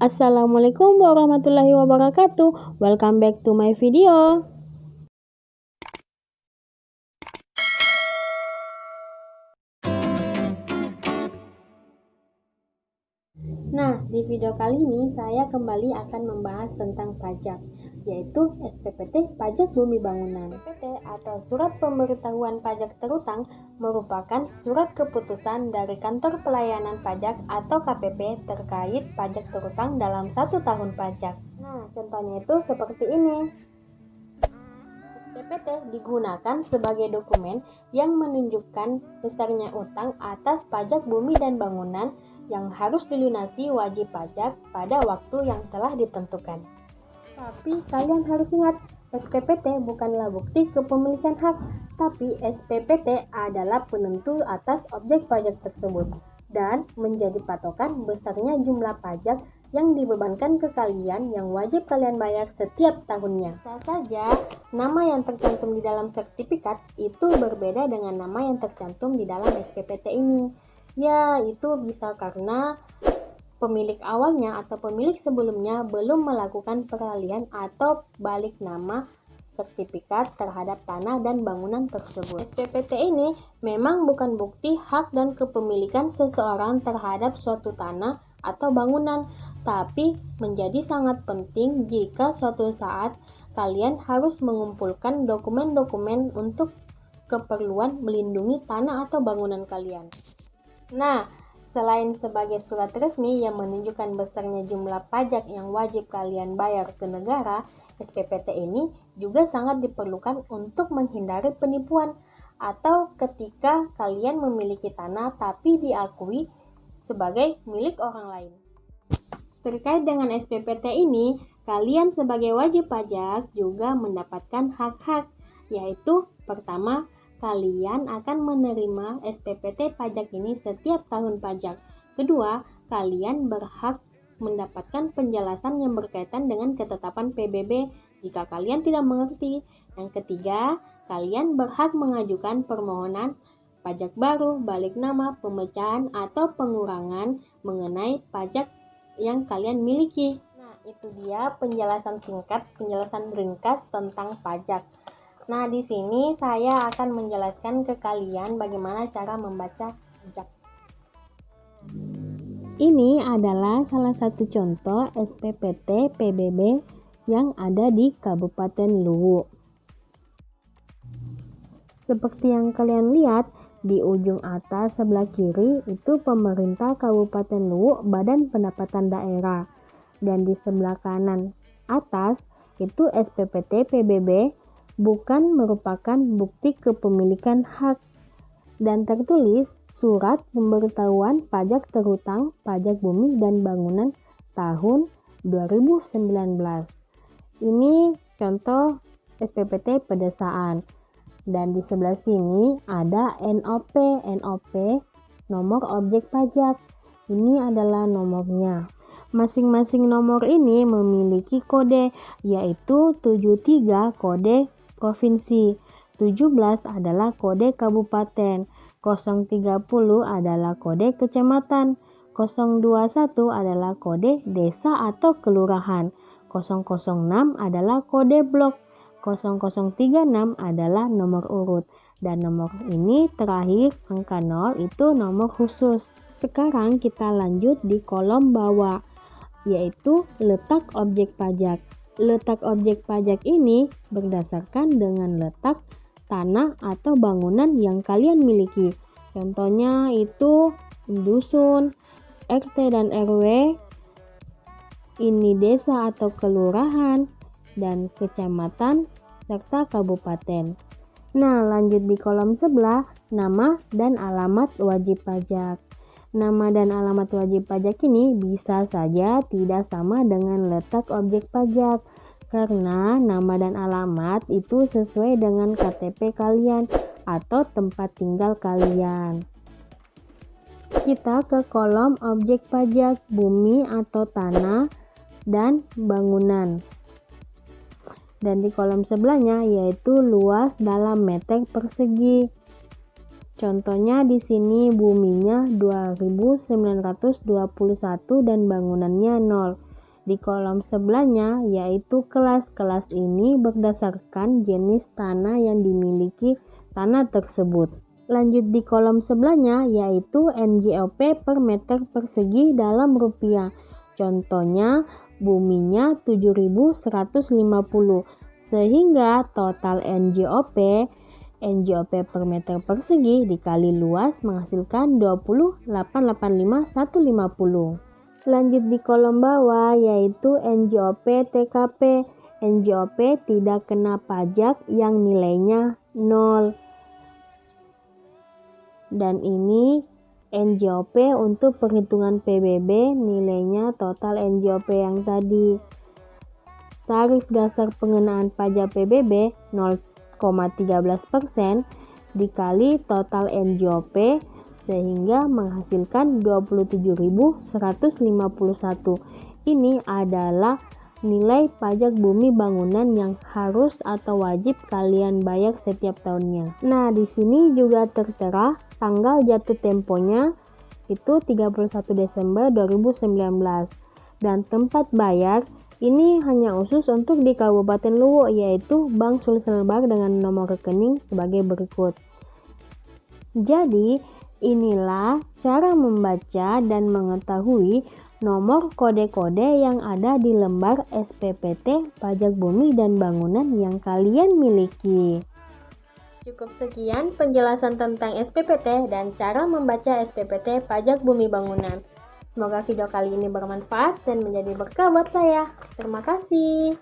Assalamualaikum warahmatullahi wabarakatuh. Welcome back to my video. Nah, di video kali ini saya kembali akan membahas tentang pajak, yaitu SPPT Pajak Bumi Bangunan. SPPT atau Surat Pemberitahuan Pajak Terutang merupakan surat keputusan dari Kantor Pelayanan Pajak atau KPP terkait pajak terutang dalam 1 tahun pajak. Nah, contohnya itu seperti ini. SPPT digunakan sebagai dokumen yang menunjukkan besarnya utang atas pajak bumi dan bangunan yang harus dilunasi wajib pajak pada waktu yang telah ditentukan. Tapi kalian harus ingat, SPPT bukanlah bukti kepemilikan hak, tapi SPPT adalah penentu atas objek pajak tersebut dan menjadi patokan besarnya jumlah pajak yang dibebankan ke kalian yang wajib kalian bayar setiap tahunnya. Bisa saja nama yang tercantum di dalam sertifikat itu berbeda dengan nama yang tercantum di dalam SPPT ini. Ya, itu bisa karena pemilik awalnya atau pemilik sebelumnya belum melakukan peralihan atau balik nama sertifikat terhadap tanah dan bangunan tersebut. SPPT ini memang bukan bukti hak dan kepemilikan seseorang terhadap suatu tanah atau bangunan, tapi menjadi sangat penting jika suatu saat kalian harus mengumpulkan dokumen-dokumen untuk keperluan melindungi tanah atau bangunan kalian. Nah, selain sebagai surat resmi yang menunjukkan besarnya jumlah pajak yang wajib kalian bayar ke negara, SPPT ini juga sangat diperlukan untuk menghindari penipuan atau ketika kalian memiliki tanah tapi diakui sebagai milik orang lain. Terkait dengan SPPT ini, kalian sebagai wajib pajak juga mendapatkan hak-hak, yaitu pertama, kalian akan menerima SPPT pajak ini setiap tahun pajak. Kedua, kalian berhak mendapatkan penjelasan yang berkaitan dengan ketetapan PBB jika kalian tidak mengerti. Yang ketiga, kalian berhak mengajukan permohonan pajak baru, balik nama, pemecahan, atau pengurangan mengenai pajak yang kalian miliki. Nah, itu dia penjelasan singkat, penjelasan ringkas tentang pajak. Nah, di sini saya akan menjelaskan ke kalian bagaimana cara membaca pajak. Ini adalah salah satu contoh SPPT PBB yang ada di Kabupaten Luwu. Seperti yang kalian lihat, di ujung atas sebelah kiri itu pemerintah Kabupaten Luwu Badan Pendapatan Daerah. Dan di sebelah kanan atas itu SPPT PBB bukan merupakan bukti kepemilikan hak dan tertulis Surat Pemberitahuan Pajak Terutang Pajak Bumi dan Bangunan tahun 2019. Ini contoh SPPT pedesaan. Dan di sebelah sini ada NOP, nomor objek pajak. Ini adalah nomornya. Masing-masing nomor ini memiliki kode, yaitu 73 kode provinsi, 17 adalah kode kabupaten, 030 adalah kode kecamatan, 021 adalah kode desa atau kelurahan, 006 adalah kode blok, 0036 adalah nomor urut, dan nomor ini terakhir angka 0 itu nomor khusus. Sekarang kita lanjut di kolom bawah, yaitu letak objek pajak. Letak objek pajak ini berdasarkan dengan letak tanah atau bangunan yang kalian miliki. Contohnya itu dusun, RT dan RW, ini desa atau kelurahan, dan kecamatan serta kabupaten. Nah, lanjut di kolom sebelah, nama dan alamat wajib pajak. Nama dan alamat wajib pajak ini bisa saja tidak sama dengan letak objek pajak, karena nama dan alamat itu sesuai dengan KTP kalian atau tempat tinggal kalian. Kita ke kolom objek pajak bumi atau tanah dan bangunan. Dan di kolom sebelahnya yaitu luas dalam meter persegi. Contohnya di sini buminya 2.921 dan bangunannya 0. Di kolom sebelahnya yaitu kelas-kelas ini berdasarkan jenis tanah yang dimiliki tanah tersebut. Lanjut di kolom sebelahnya yaitu NJOP per meter persegi dalam rupiah. Contohnya buminya 7.150 sehingga total NJOP per meter persegi dikali luas menghasilkan 20,885,150. Lanjut di kolom bawah yaitu NJOP TKP. NJOP tidak kena pajak yang nilainya 0. Dan ini NJOP untuk perhitungan PBB, nilainya total NJOP yang tadi. Tarif dasar pengenaan pajak PBB 0,13% dikali total NJOP sehingga menghasilkan 27.151. Ini adalah nilai pajak bumi bangunan yang harus atau wajib kalian bayar setiap tahunnya. Nah, di sini juga tertera tanggal jatuh temponya itu 31 Desember 2019 dan tempat bayar ini hanya khusus untuk di Kabupaten Luwu, yaitu Bank Sulselbar dengan nomor rekening sebagai berikut. Jadi, inilah cara membaca dan mengetahui nomor kode-kode yang ada di lembar SPPT Pajak Bumi dan Bangunan yang kalian miliki. Cukup sekian penjelasan tentang SPPT dan cara membaca SPPT Pajak Bumi Bangunan. Semoga video kali ini bermanfaat dan menjadi berkah buat saya. Terima kasih.